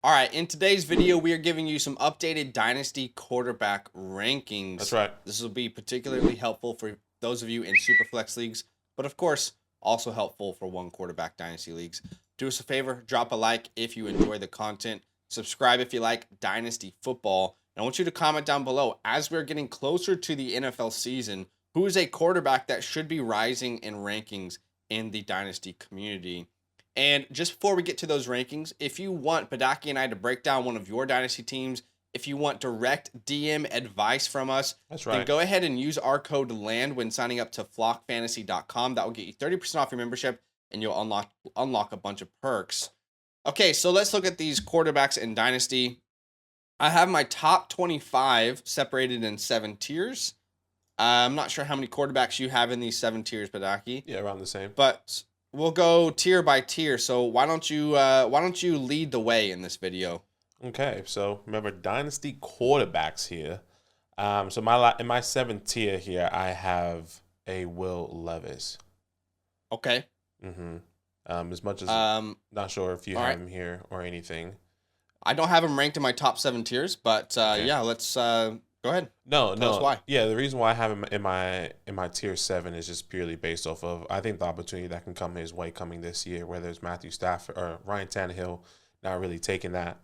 All right, in today's video, we are giving you some updated Dynasty quarterback rankings. That's right. This will be particularly helpful for those of you in Superflex leagues, but of course, also helpful for one quarterback Dynasty leagues. Do us a favor, drop a like if you enjoy the content, subscribe if you like Dynasty Football, and I want you to comment down below as we're getting closer to the NFL season, who is a quarterback that should be rising in rankings in the Dynasty community. And just before we get to those rankings, if you want Badake and I to break down one of your Dynasty teams, if you want direct DM advice from us, That's then right. go ahead and use our code LAND when signing up to flockfantasy.com. That will get you 30% off your membership, and you'll unlock a bunch of perks. Okay, so let's look at these quarterbacks in Dynasty. I have my top 25 separated in 7 tiers. I'm not sure how many quarterbacks you have in these 7 tiers, Badake. Yeah, around the same. But we'll go tier by tier. So why don't you lead the way in this video? Okay, so remember dynasty quarterbacks here. So in my 7th tier here, I have a Will Levis. Okay. As much as not sure if you all have right. him here or anything. I don't have him ranked in my top 7 tiers, but Okay. yeah, let's go ahead. No, Tell us why. Yeah, the reason why I have him in my tier 7 is just purely based off of I think the opportunity that can come his way coming this year, whether it's Matthew Stafford or Ryan Tannehill not really taking that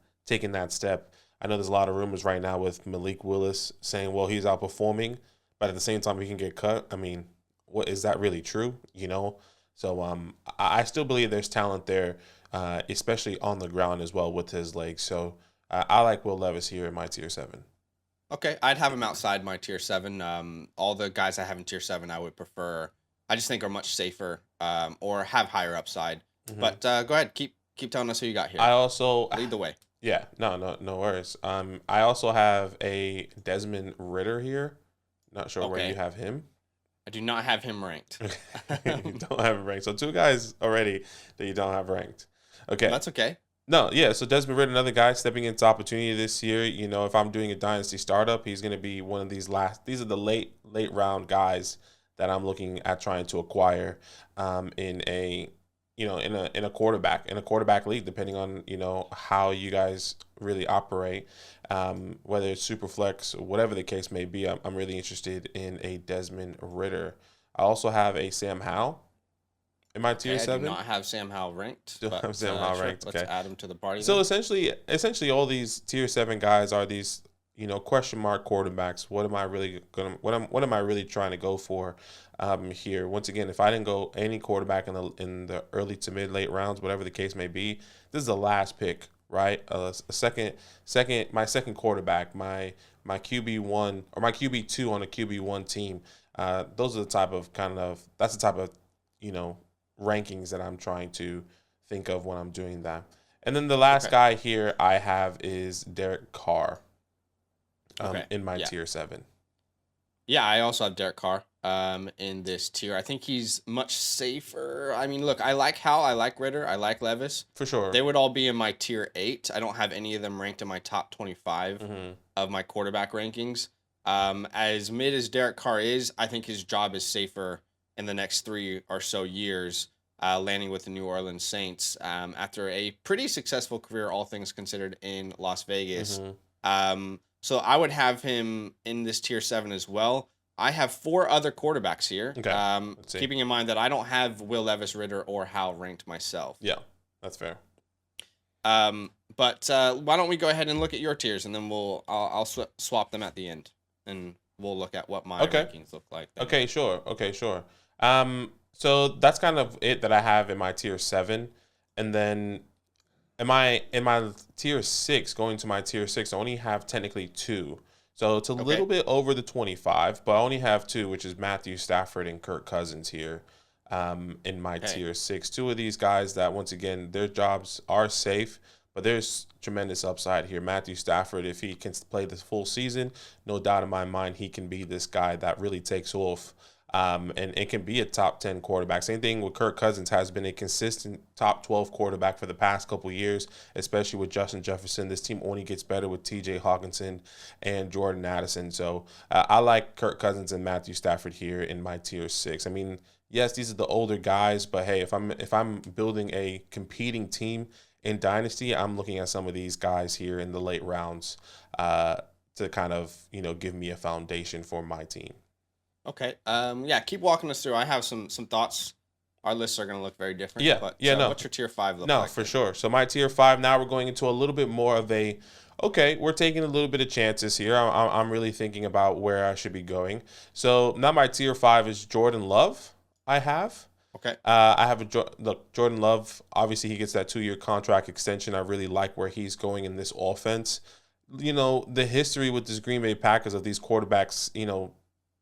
step. I know there's a lot of rumors right now with Malik Willis saying, well, he's outperforming, but at the same time he can get cut. I mean, what is that really true? So I still believe there's talent there, especially on the ground as well with his legs. So I like Will Levis here in my tier 7. Okay, I'd have him outside my tier 7. All the guys I have in tier 7, I would prefer. I just think are much safer, or have higher upside. But go ahead, keep telling us who you got here. I also lead the way. Yeah, no worries. I also have a Desmond Ridder here. Not sure where you have him. I do not have him ranked. You don't have him ranked. So 2 guys already that you don't have ranked. Okay. That's okay. No, yeah. So Desmond Ridder, another guy stepping into opportunity this year. If I'm doing a dynasty startup, he's going to be one of these These are the late round guys that I'm looking at trying to acquire in a quarterback league, depending on how you guys really operate, whether it's super flex or whatever the case may be. I'm really interested in a Desmond Ridder. I also have a Sam Howell in my tier 7. I do not have Sam Howell ranked. Still have Sam Howell ranked. Let's add him to the party. So essentially, all these tier 7 guys are these question mark quarterbacks. What am I really trying to go for here? Once again, if I didn't go any quarterback in the early to mid late rounds, whatever the case may be, this is the last pick, right? My second quarterback, my QB1 or my QB2 on a QB1 team. Those are the type of rankings that I'm trying to think of when I'm doing that. And then the last guy here I have is Derek Carr in my tier 7. Yeah, I also have Derek Carr in this tier. I think he's much safer. I mean, look, I like Howell, I like Ridder, I like Levis. For sure. They would all be in my tier 8. I don't have any of them ranked in my top 25 of my quarterback rankings. As mid as Derek Carr is, I think his job is safer in the next 3 or so years, landing with the New Orleans Saints after a pretty successful career, all things considered, in Las Vegas. So I would have him in this tier 7 as well. I have 4 other quarterbacks here, keeping in mind that I don't have Will Levis, Ridder, or Howell ranked myself. Yeah, that's fair. But why don't we go ahead and look at your tiers, and then I'll swap them at the end, and we'll look at what my rankings look like. Then. Okay, sure. So that's kind of it that I have in my tier 7, and then in my tier 6, going to my tier 6, I only have technically 2. So it's a little bit over the 25, but I only have 2, which is Matthew Stafford and Kirk Cousins here in my tier 6. 2 of these guys that, once again, their jobs are safe, but there's tremendous upside here. Matthew Stafford, if he can play this full season, no doubt in my mind he can be this guy that really takes off. And it can be a top 10 quarterback. Same thing with Kirk Cousins, has been a consistent top 12 quarterback for the past couple years, especially with Justin Jefferson. This team only gets better with TJ Hawkinson and Jordan Addison. So I like Kirk Cousins and Matthew Stafford here in my tier 6. I mean, yes, these are the older guys, but hey, if I'm building a competing team in Dynasty, I'm looking at some of these guys here in the late rounds to kind of, give me a foundation for my team. Okay. Yeah, keep walking us through. I have some thoughts. Our lists are going to look very different. Yeah. But No. What's your tier 5 look No, like? for sure. So my tier 5, now we're going into a little bit more of a, okay, we're taking a little bit of chances here. I'm really thinking about where I should be going. So now my tier 5 is Jordan Love. I have. Okay. I have look, Jordan Love, obviously he gets that 2-year contract extension. I really like where he's going in this offense. The history with this Green Bay Packers of these quarterbacks,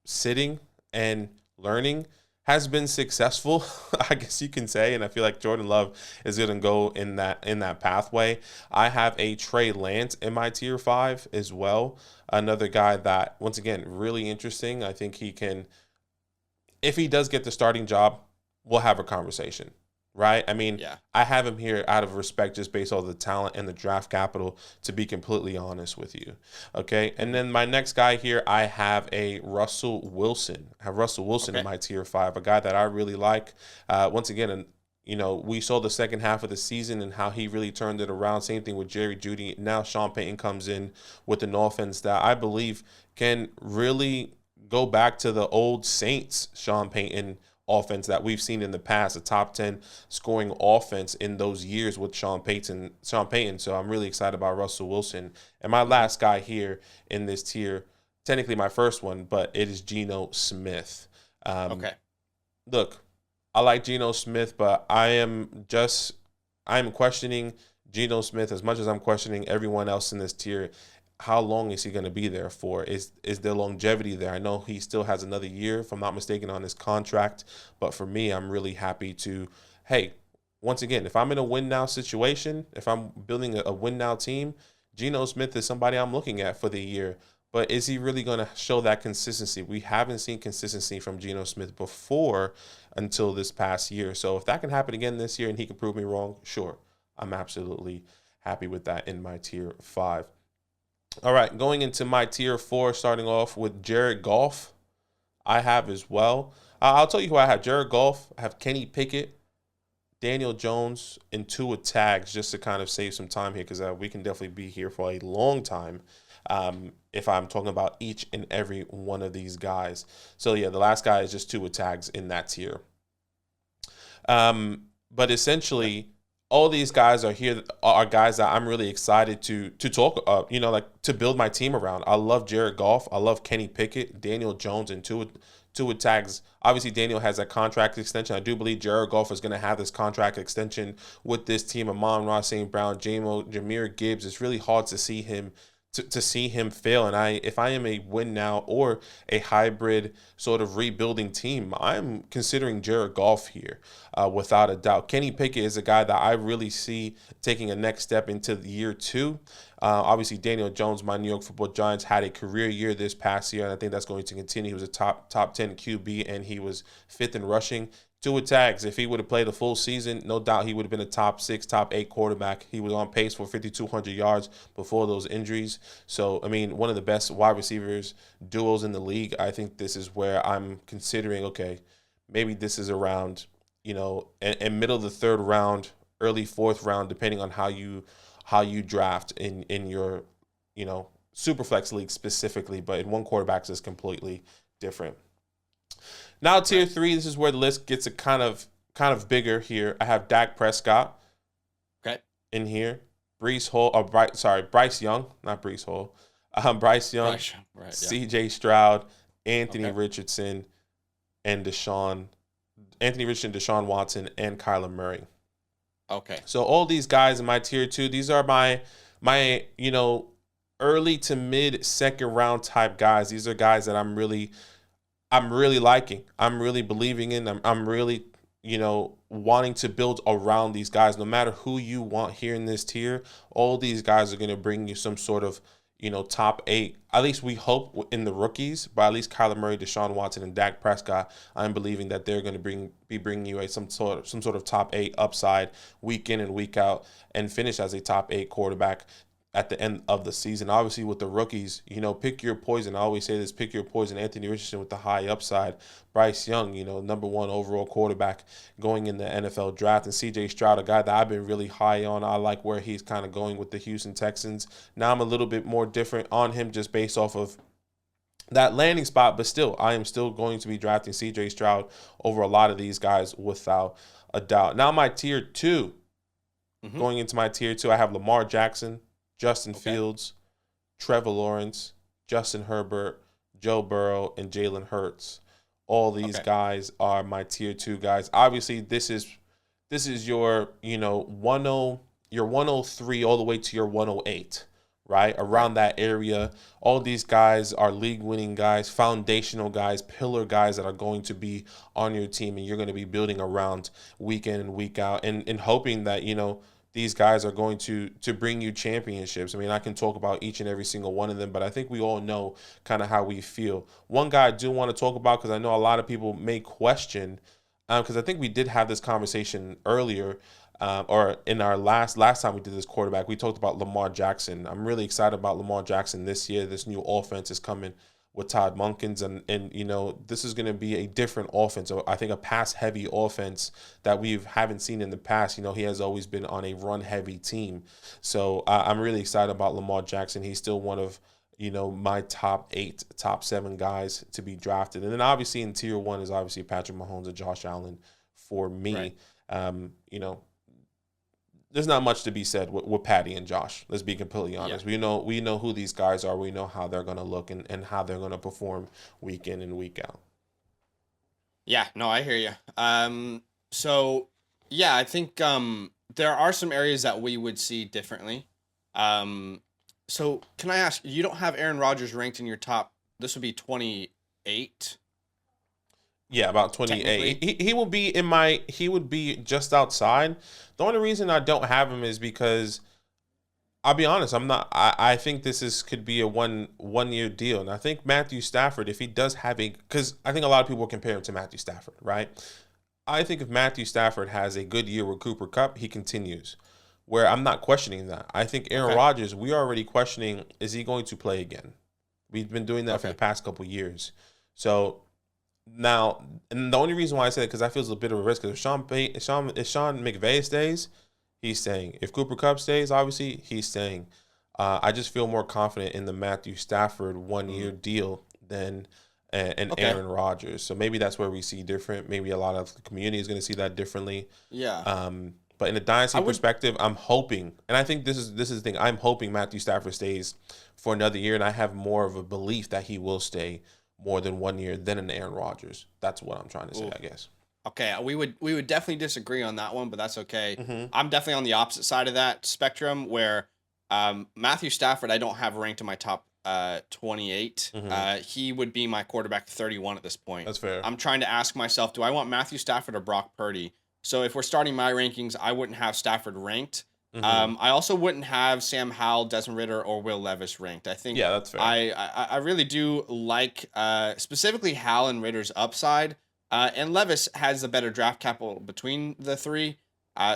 sitting and learning has been successful, I guess you can say, and I feel like Jordan Love is going to go in that pathway. I have a Trey Lance in my tier 5 as well. Another guy that, once again, really interesting. I think he can, if he does get the starting job, we'll have a conversation, right? I mean, Yeah. I have him here out of respect just based on the talent and the draft capital, to be completely honest with you, okay? And then my next guy here, I have a Russell Wilson. I have Russell Wilson in my tier 5, a guy that I really like. Once again, we saw the second half of the season and how he really turned it around. Same thing with Jerry Jeudy. Now Sean Payton comes in with an offense that I believe can really go back to the old Saints Sean Payton offense that we've seen in the past, a top 10 scoring offense in those years with Sean Payton. So I'm really excited about Russell Wilson. And my last guy here in this tier, technically my first one, but it is Geno Smith. Look, I like Geno Smith, but I'm questioning Geno Smith as much as I'm questioning everyone else in this tier. How long is he going to be there for? Is there longevity there? I know he still has another year, if I'm not mistaken, on his contract. But for me, I'm really happy to, hey, once again, if I'm in a win-now situation, if I'm building a win-now team, Geno Smith is somebody I'm looking at for the year. But is he really going to show that consistency? We haven't seen consistency from Geno Smith before until this past year. So if that can happen again this year and he can prove me wrong, sure. I'm absolutely happy with that in my tier 5. All right, going into my tier 4, starting off with Jared Goff, I have as well. I'll tell you who I have. Jared Goff, I have Kenny Pickett, Daniel Jones, and Tua Tags, just to kind of save some time here, because we can definitely be here for a long time if I'm talking about each and every one of these guys. So, yeah, the last guy is just Tua Tags in that tier. But essentially, all these guys are guys that I'm really excited to talk, to build my team around. I love Jared Goff. I love Kenny Pickett, Daniel Jones, and Tua Tags. Obviously, Daniel has a contract extension. I do believe Jared Goff is going to have this contract extension with this team. Amon-Ra St. Brown, Jahmyr Gibbs. It's really hard to see him to see him fail. And if I am a win now or a hybrid sort of rebuilding team, I'm considering Jared Goff here without a doubt. Kenny Pickett is a guy that I really see taking a next step into the year 2. Obviously, Daniel Jones, my New York Football Giants, had a career year this past year, and I think that's going to continue. He was a top 10 QB, and he was 5th in rushing. Tua Tags, if he would have played a full season, no doubt he would have been a top 6, top 8 quarterback. He was on pace for 5,200 yards before those injuries. So, I mean, one of the best wide receivers duos in the league. I think this is where I'm considering, okay, maybe this is around, in middle of the 3rd round, early 4th round, depending on how you draft in your, Superflex league specifically. But in one quarterbacks is completely different. Now, tier 3, this is where the list gets a kind of bigger here. I have Dak Prescott in here. Bryce Young, not Breece Hall. Bryce Young, C.J. Stroud, Anthony Richardson, and Deshaun Watson, and Kyler Murray. Okay. So all these guys in my tier 2, these are my early to mid 2nd round type guys. These are guys that I'm really liking. I'm really believing in. I'm really, wanting to build around these guys. No matter who you want here in this tier, all these guys are going to bring you some sort of, top 8. At least we hope in the rookies, but at least Kyler Murray, Deshaun Watson, and Dak Prescott, I'm believing that they're going to be bringing you some sort of top 8 upside week in and week out and finish as a top 8 quarterback. at the end of the season. Obviously, with the rookies, pick your poison. I always say this: pick your poison. Anthony Richardson with the high upside, Bryce Young, number 1 overall quarterback going in the NFL draft, and C.J. Stroud, a guy that I've been really high on. I like where he's kind of going with the Houston Texans. Now I'm a little bit more different on him just based off of that landing spot, but still, I am still going to be drafting C.J. Stroud over a lot of these guys without a doubt. Now my tier 2. Going into my tier 2, I have Lamar Jackson, Justin Fields, Trevor Lawrence, Justin Herbert, Joe Burrow, and Jalen Hurts. All these guys are my tier 2 guys. Obviously, this is your 103 all the way to your 108, right? Around that area. All these guys are league-winning guys, foundational guys, pillar guys that are going to be on your team, and you're going to be building around week in and week out, and hoping that these guys are going to bring you championships. I mean, I can talk about each and every single one of them, but I think we all know kind of how we feel. One guy I do want to talk about, because I know a lot of people may question, because I think we did have this conversation earlier, or in our last time we did this quarterback, we talked about Lamar Jackson. I'm really excited about Lamar Jackson this year. This new offense is coming with Todd Monken's, and this is going to be a different offense. So I think a pass-heavy offense that we haven't seen in the past. He has always been on a run-heavy team. So I'm really excited about Lamar Jackson. He's still one of my top 8, top 7 guys to be drafted. And then obviously in tier 1 is obviously Patrick Mahomes and Josh Allen for me. Right. There's not much to be said with Patty and Josh. Let's be completely honest. Yeah. We know who these guys are. We know how they're going to look and how they're going to perform week in and week out. Yeah, no, I hear you. So, yeah, I think there are some areas that we would see differently. So, can I ask, you don't have Aaron Rodgers ranked in your top, this would be 28? Yeah, about 28. He will be he would be just outside. The only reason I don't have him is because I'll be honest, I think could be a one year deal. And I think Matthew Stafford, if he does have because I think a lot of people will compare him to Matthew Stafford, right? I think if Matthew Stafford has a good year with Cooper Kupp, he continues. Where I'm not questioning that. I think Aaron Rodgers, we are already questioning, is he going to play again? We've been doing that for the past couple of years. So now, and the only reason why I say it, because I feel it's a bit of a risk, because if Sean McVay stays, he's staying. If Cooper Kupp stays, obviously, he's staying. I just feel more confident in the Matthew Stafford 1 year deal than Aaron Rodgers. So maybe that's where we see different. Maybe a lot of the community is going to see that differently. Yeah. But in a dynasty perspective, I'm hoping, and I think this is the thing, I'm hoping Matthew Stafford stays for another year, and I have more of a belief that he will stay more than 1 year than an Aaron Rodgers. That's what I'm trying to say, I guess. Okay, we would definitely disagree on that one, but that's okay. Mm-hmm. I'm definitely on the opposite side of that spectrum, where Matthew Stafford I don't have ranked in my top 28. Mm-hmm. He would be my quarterback 31 at this point. That's fair. I'm trying to ask myself, do I want Matthew Stafford or Brock Purdy? So if we're starting my rankings, I wouldn't have Stafford ranked. Mm-hmm. I also wouldn't have Sam Howell, Desmond Ridder, or Will Levis ranked. I think that's fair. I really do like specifically Howell and Ridder's upside. And Levis has the better draft capital between the three.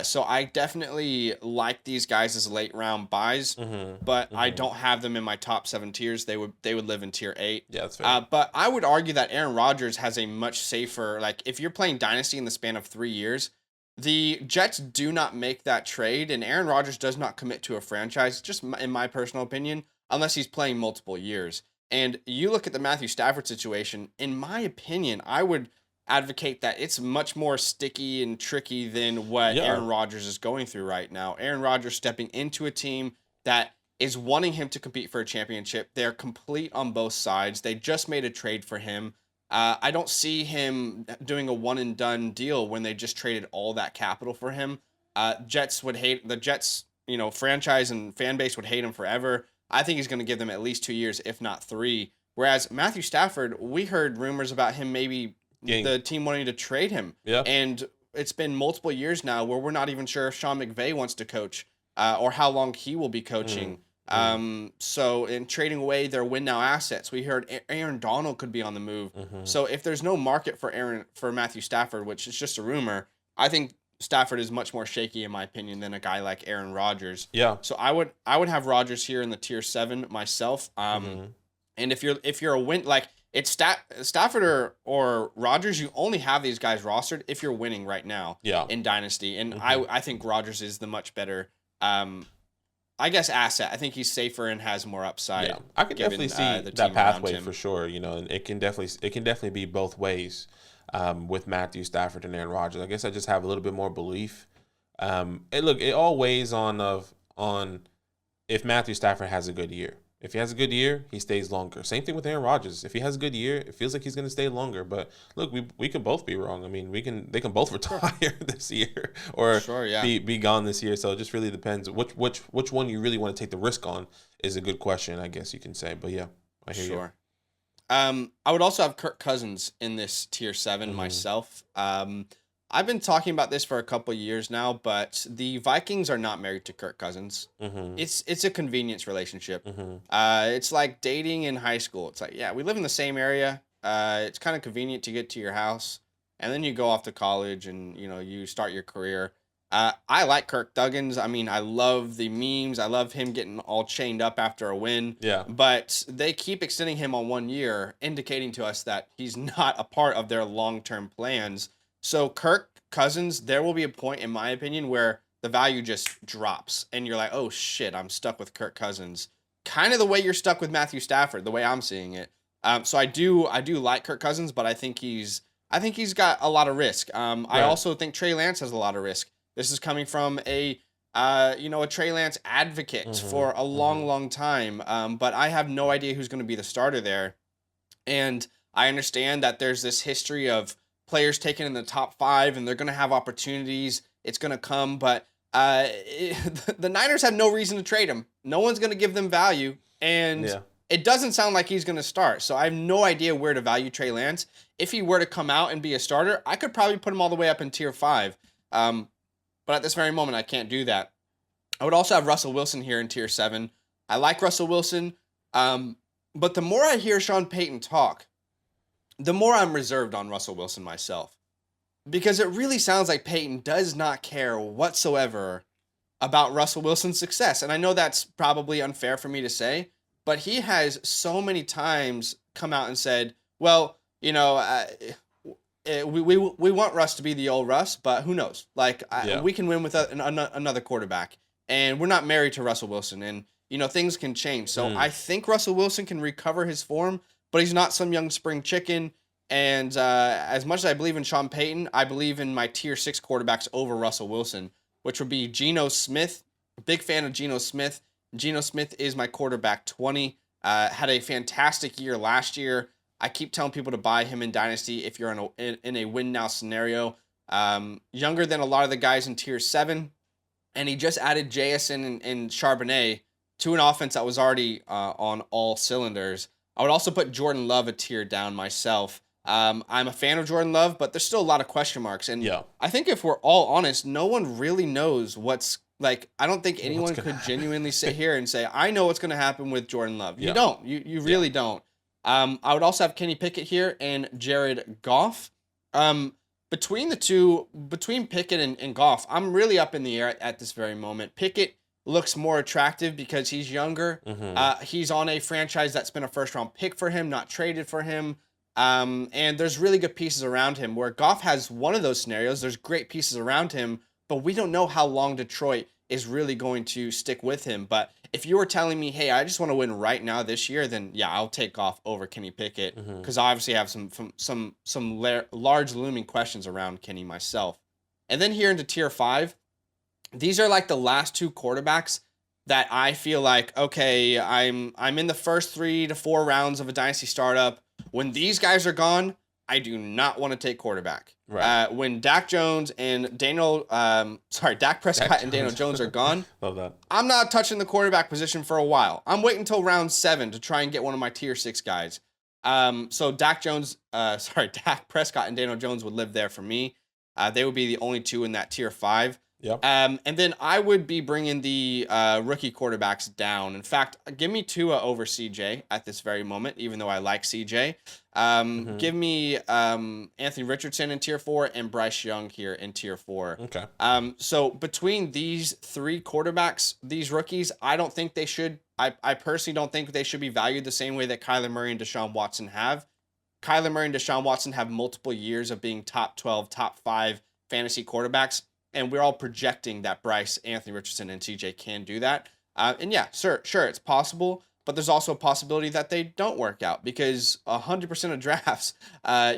So I definitely like these guys as late round buys, but I don't have them in my top 7 tiers. They would live in tier 8. Yeah, that's fair. But I would argue that Aaron Rodgers has a much safer, like if you're playing Dynasty in the span of 3 years, the Jets do not make that trade, and Aaron Rodgers does not commit to a franchise, just in my personal opinion, unless he's playing multiple years. And you look at the Matthew Stafford situation, in my opinion, I would advocate that it's much more sticky and tricky than what Aaron Rodgers is going through right now. Aaron Rodgers stepping into a team that is wanting him to compete for a championship. They're complete on both sides. They just made a trade for him. I don't see him doing a one and done deal when they just traded all that capital for him. Jets, franchise and fan base would hate him forever. I think he's going to give them at least 2 years, if not 3. Whereas Matthew Stafford, we heard rumors about him maybe the team wanting to trade him. Yeah. And it's been multiple years now where we're not even sure if Sean McVay wants to coach or how long he will be coaching. So in trading away their win now assets, we heard Aaron Donald could be on the move. So if there's no market for Matthew Stafford, which is just a rumor, I think Stafford is much more shaky in my opinion than a guy like Aaron Rodgers. Yeah. So I would have Rodgers here in the tier 7 myself. And if you're a win, like it's Stafford or Rodgers, you only have these guys rostered if you're winning right now in Dynasty. And I think Rodgers is the much better I guess asset. I think he's safer and has more upside. Yeah, I can definitely see that pathway for sure. You know, and it can definitely be both ways with Matthew Stafford and Aaron Rodgers. I guess I just have a little bit more belief. It all weighs on if Matthew Stafford has a good year. If he has a good year, he stays longer. Same thing with Aaron Rodgers. If he has a good year, it feels like he's going to stay longer. But look, we can both be wrong. I mean, they can both retire this year or be gone this year. So it just really depends. Which one you really want to take the risk on is a good question, I guess you can say. But yeah, I hear you. I would also have Kirk Cousins in this tier 7 myself. I've been talking about this for a couple of years now, but the Vikings are not married to Kirk Cousins. It's a convenience relationship. It's like dating in high school. It's like, yeah, we live in the same area. It's kind of convenient to get to your house, and then you go off to college and you start your career. I like Kirk Cousins. I mean, I love the memes. I love him getting all chained up after a win. Yeah. But they keep extending him on 1 year, indicating to us that he's not a part of their long-term plans. So Kirk Cousins, there will be a point, in my opinion, where the value just drops, and you're like, oh shit, I'm stuck with Kirk Cousins. Kind of the way you're stuck with Matthew Stafford, the way I'm seeing it. So I do like Kirk Cousins, but I think he's got a lot of risk. I also think Trey Lance has a lot of risk. This is coming from a Trey Lance advocate for a long time. But I have no idea who's going to be the starter there, and I understand that there's this history of players taken in the top 5, and they're going to have opportunities. It's going to come, but the Niners have no reason to trade him. No one's going to give them value, and it doesn't sound like he's going to start. So I have no idea where to value Trey Lance. If he were to come out and be a starter, I could probably put him all the way up in tier 5. But at this very moment, I can't do that. I would also have Russell Wilson here in tier 7. I like Russell Wilson, but the more I hear Sean Payton talk, the more I'm reserved on Russell Wilson myself. Because it really sounds like Payton does not care whatsoever about Russell Wilson's success. And I know that's probably unfair for me to say, but he has so many times come out and said, well, we want Russ to be the old Russ, but who knows? We can win with another quarterback. And we're not married to Russell Wilson. And, things can change. So I think Russell Wilson can recover his form, but he's not some young spring chicken. And as much as I believe in Sean Payton, I believe in my tier 6 quarterbacks over Russell Wilson, which would be Geno Smith. Big fan of Geno Smith. Geno Smith is my quarterback 20. Had a fantastic year last year. I keep telling people to buy him in Dynasty if you're in a win now scenario. Younger than a lot of the guys in tier 7. And he just added JSN and Charbonnet to an offense that was already on all cylinders. I would also put Jordan Love a tier down myself. I'm a fan of Jordan Love, but there's still a lot of question marks. And I think if we're all honest, no one really knows what's like. I don't think anyone could genuinely sit here and say, I know what's going to happen with Jordan Love. You don't. You really don't. I would also have Kenny Pickett here and Jared Goff. Between the two, between Pickett and Goff, I'm really up in the air at this very moment. Pickett looks more attractive because he's younger. He's on a franchise that's been a first-round pick for him, not traded for him. And there's really good pieces around him, where Goff has one of those scenarios. There's great pieces around him, but we don't know how long Detroit is really going to stick with him. But if you were telling me, hey, I just want to win right now this year, then yeah, I'll take Goff over Kenny Pickett, because I obviously have some large looming questions around Kenny myself. And then here into tier 5, these are like the last 2 quarterbacks that I feel like, okay, I'm in the first 3 to 4 rounds of a Dynasty startup. When these guys are gone, I do not want to take quarterback. Right. When Dak Prescott and Daniel Jones are gone, love that. I'm not touching the quarterback position for a while. I'm waiting until round 7 to try and get one of my tier 6 guys. So Dak Prescott and Daniel Jones would live there for me. They would be the only 2 in that tier 5. Yep. And then I would be bringing the rookie quarterbacks down. In fact, give me Tua over CJ at this very moment, even though I like CJ. Give me Anthony Richardson in tier 4 and Bryce Young here in tier 4. Okay. So between these 3 quarterbacks, these rookies, I don't think they should. I personally don't think they should be valued the same way that Kyler Murray and Deshaun Watson have. Kyler Murray and Deshaun Watson have multiple years of being top 12, top 5 fantasy quarterbacks. And we're all projecting that Bryce, Anthony Richardson, and CJ can do that. And yeah, sure, it's possible. But there's also a possibility that they don't work out because 100% of drafts,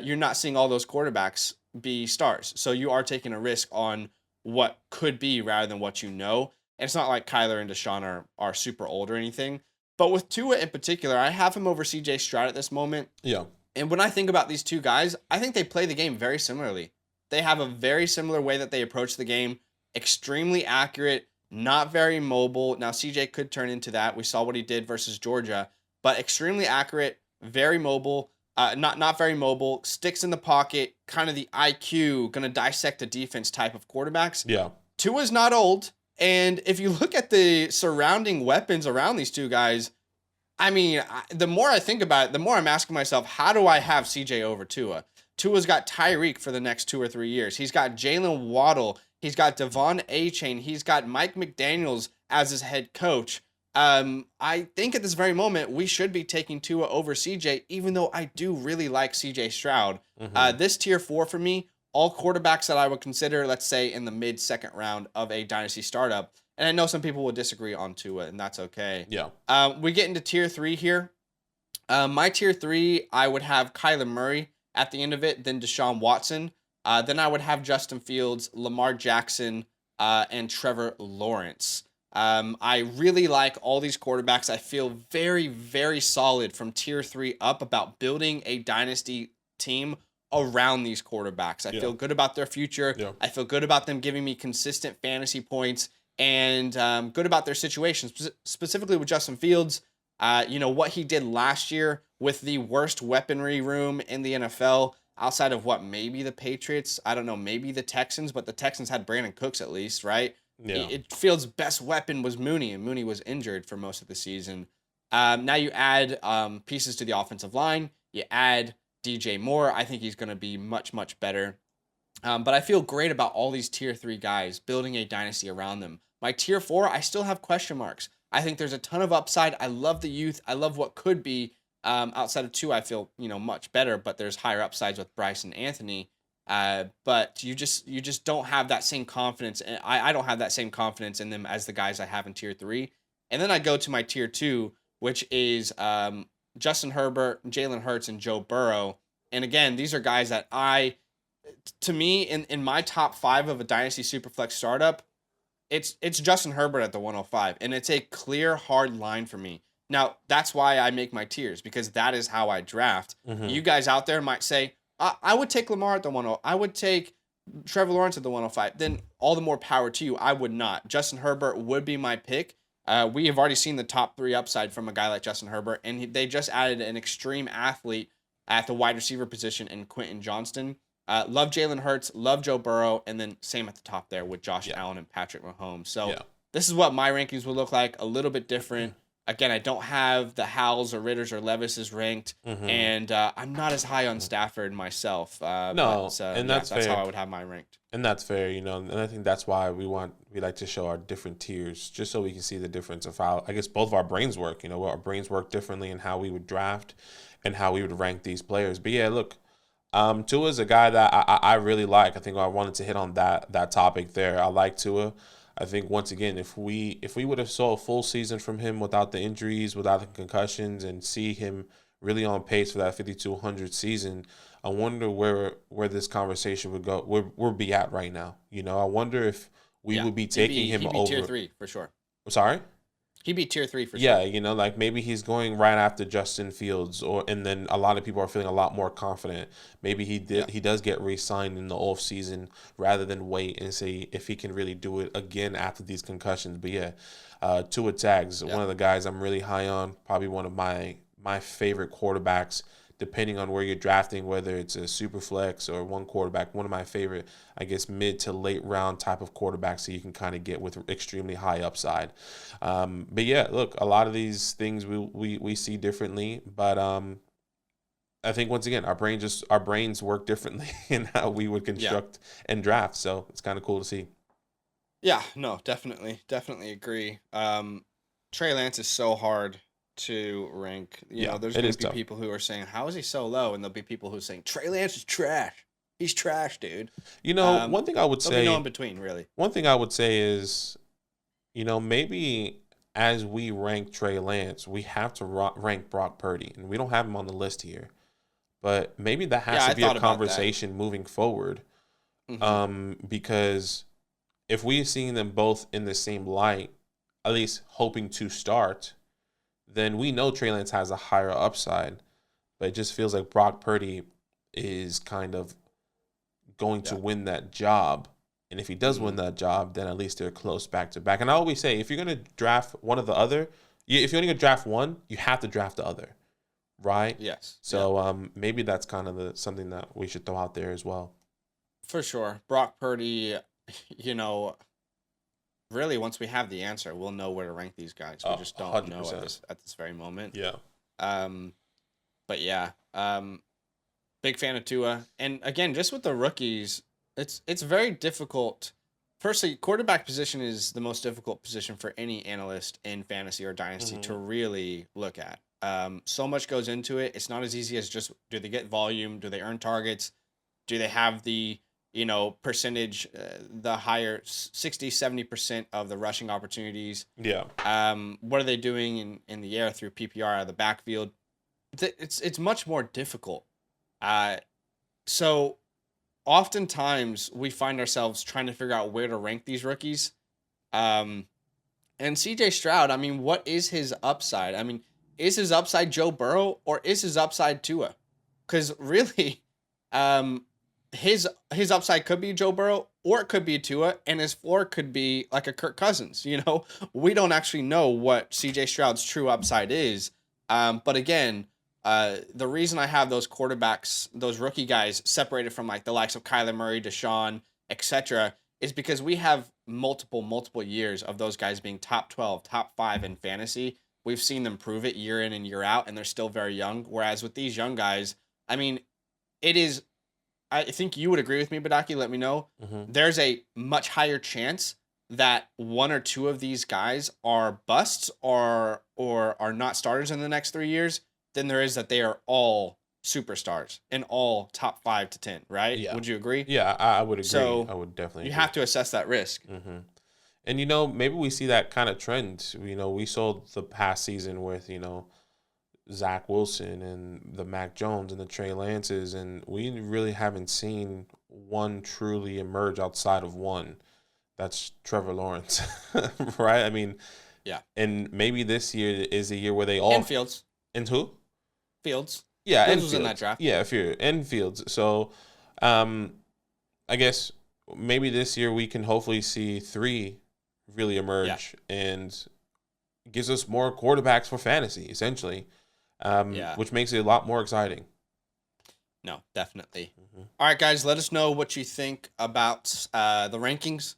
you're not seeing all those quarterbacks be stars. So you are taking a risk on what could be rather than what you know. And it's not like Kyler and Deshaun are super old or anything. But with Tua in particular, I have him over CJ Stroud at this moment. Yeah. And when I think about these two guys, I think they play the game very similarly. They have a very similar way that they approach the game. Extremely accurate, not very mobile. Now, CJ could turn into that. We saw what he did versus Georgia. But extremely accurate, very mobile. Not very mobile. Sticks in the pocket. Kind of the IQ, going to dissect a defense type of quarterbacks. Yeah. Tua's not old. And if you look at the surrounding weapons around these two guys, I mean, the more I think about it, the more I'm asking myself, how do I have CJ over Tua? Tua's got Tyreek for the next 2 or 3 years. He's got Jalen Waddle. He's got Devon Achane. He's got Mike McDaniels as his head coach. I think at this very moment, we should be taking Tua over CJ, even though I do really like CJ Stroud. This tier 4 for me, all quarterbacks that I would consider, let's say, in the mid-second round of a dynasty startup. And I know some people will disagree on Tua, and that's okay. Yeah. We get into tier 3 here. My tier 3, I would have Kyler Murray at the end of it, then Deshaun Watson. Then I would have Justin Fields, Lamar Jackson, and Trevor Lawrence. I really like all these quarterbacks. I feel very, very solid from tier 3 up about building a dynasty team around these quarterbacks. I feel good about their future. Yeah. I feel good about them giving me consistent fantasy points and good about their situations, specifically with Justin Fields. What he did last year with the worst weaponry room in the NFL outside of maybe the Patriots. I don't know, maybe the Texans, but the Texans had Brandon Cooks at least, right? Yeah. Fields' best weapon was Mooney, and Mooney was injured for most of the season. Now you add pieces to the offensive line. You add DJ Moore. I think he's going to be much, much better. But I feel great about all these tier 3 guys, building a dynasty around them. My tier 4, I still have question marks. I think there's a ton of upside. I love the youth. I love what could be. Outside of 2, I feel much better, but there's higher upsides with Bryce and Anthony. But you just don't have that same confidence, and I don't have that same confidence in them as the guys I have in tier 3. And then I go to my tier 2, which is Justin Herbert, Jalen Hurts, and Joe Burrow. And again, these are guys that to me, in my top 5 of a Dynasty Superflex startup, it's Justin Herbert at the 105, and it's a clear, hard line for me. Now, that's why I make my tiers, because that is how I draft. You guys out there might say, I would take Lamar at the 105. I would take Trevor Lawrence at the 105. Then all the more power to you. I would not. Justin Herbert would be my pick. We have already seen the top 3 upside from a guy like Justin Herbert, and they just added an extreme athlete at the wide receiver position in Quentin Johnston. Love Jalen Hurts, love Joe Burrow, and then same at the top there with Josh Allen and Patrick Mahomes. So this is what my rankings would look like, a little bit different. Again, I don't have the Howells or Ritters or Levises ranked, and I'm not as high on Stafford myself. And that's how I would have mine ranked. And that's fair, and I think that's why we like to show our different tiers, just so we can see the difference of how, I guess, both of our brains work. Our brains work differently in how we would draft and how we would rank these players. But yeah, look, Tua is a guy that I really like. I think I wanted to hit on that topic there. I like Tua. I think once again, if we would have saw a full season from him without the injuries, without the concussions, and see him really on pace for that 5,200 season, I wonder where this conversation would go. Where we'll be at right now. I wonder if we would be taking him over. Tier 3 for sure. Sorry? He'd be tier 3 for sure. Yeah, like maybe he's going right after Justin Fields, and then a lot of people are feeling a lot more confident. Maybe he does get re-signed in the off season rather than wait and see if he can really do it again after these concussions. But yeah, Tua Tags, one of the guys I'm really high on, probably one of my favorite quarterbacks depending on where you're drafting, whether it's a super flex or one quarterback. One of my favorite, I guess, mid to late round type of quarterbacks that you can kind of get with extremely high upside. But yeah, look, a lot of these things we see differently, but I think once again, our brains work differently in how we would construct and draft. So it's kind of cool to see. Yeah, no, definitely agree. Trey Lance is so hard to rank. You know, there's going to be tough. people who are saying, how is he so low? And there'll be people who are saying, Trey Lance is trash. He's trash, dude. You know, one thing I would say, there'll be no in between, really. One thing I would say is, you know, maybe as we rank Trey Lance, we have to rank Brock Purdy, and we don't have him on the list here. But maybe that has to be a conversation moving forward, because if we've seen them both in the same light, at least hoping to start, then we know Trey Lance has a higher upside. But it just feels like Brock Purdy is kind of going to win that job. And if he does win that job, then at least they're close back to back. And I always say, if you're going to draft one or the other, if you're only going to draft one, you have to draft the other, right? Yes. So maybe that's kind of something that we should throw out there as well. For sure. Brock Purdy, you know, really, once we have the answer, we'll know where to rank these guys. We just don't 100%. know at this very moment. Yeah. But yeah, big fan of Tua. And again, just with the rookies, it's very difficult. Personally, quarterback position is the most difficult position for any analyst in fantasy or dynasty to really look at. So much goes into it. It's not as easy as just, do they get volume? Do they earn targets? Do they have the, you know, percentage, the higher 60, 70% of the rushing opportunities? Yeah. What are they doing in the air through PPR out of the backfield? It's much more difficult. So oftentimes we find ourselves trying to figure out where to rank these rookies. And CJ Stroud, I mean, what is his upside? I mean, is his upside Joe Burrow or is his upside Tua? Because really, his upside could be Joe Burrow or it could be Tua, and his floor could be like a Kirk Cousins. You know, we don't actually know what CJ Stroud's true upside is. But again, the reason I have those quarterbacks, those rookie guys separated from like the likes of Kyler Murray, Deshaun, etc., is because we have multiple years of those guys being top 12, top 5 in fantasy. We've seen them prove it year in and year out, and they're still very young. Whereas with these young guys, I mean, it is, I think you would agree with me, Badake, let me know. There's a much higher chance that one or two of these guys are busts or are not starters in the next 3 years than there is that they are all superstars and all top 5 to 10, right? Yeah. Would you agree? Yeah, I would agree. So I would definitely you agree. have to assess that risk. And, you know, maybe we see that kind of trend. You know, we saw the past season with, you know, Zach Wilson and the Mac Jones and the Trey Lances, and we really haven't seen one truly emerge outside of one. That's Trevor Lawrence, right? I mean, yeah. And maybe this year is a year where they all... And Fields. And who? Fields. Yeah, Fields was in that draft. Yeah, and Fields. So, I guess maybe this year we can hopefully see 3 really emerge and gives us more quarterbacks for fantasy, essentially, which makes it a lot more exciting. No, definitely. All right, guys, let us know what you think about the rankings.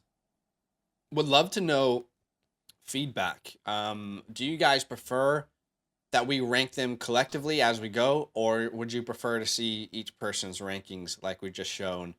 Would love to know feedback. Do you guys prefer that we rank them collectively as we go, or would you prefer to see each person's rankings like we've just shown?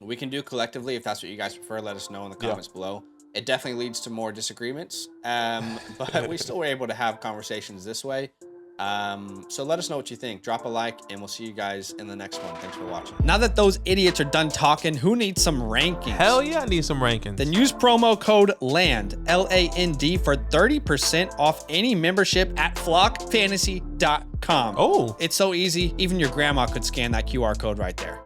We can do collectively if that's what you guys prefer. Let us know in the comments below. It definitely leads to more disagreements, but we still were able to have conversations this way. So let us know what you think. Drop a like, and we'll see you guys in the next one. Thanks for watching. Now that those idiots are done talking, who needs some rankings? Hell yeah, I need some rankings. Then use promo code LAND, LAND, for 30% off any membership at flockfantasy.com. Oh. It's so easy, even your grandma could scan that QR code right there.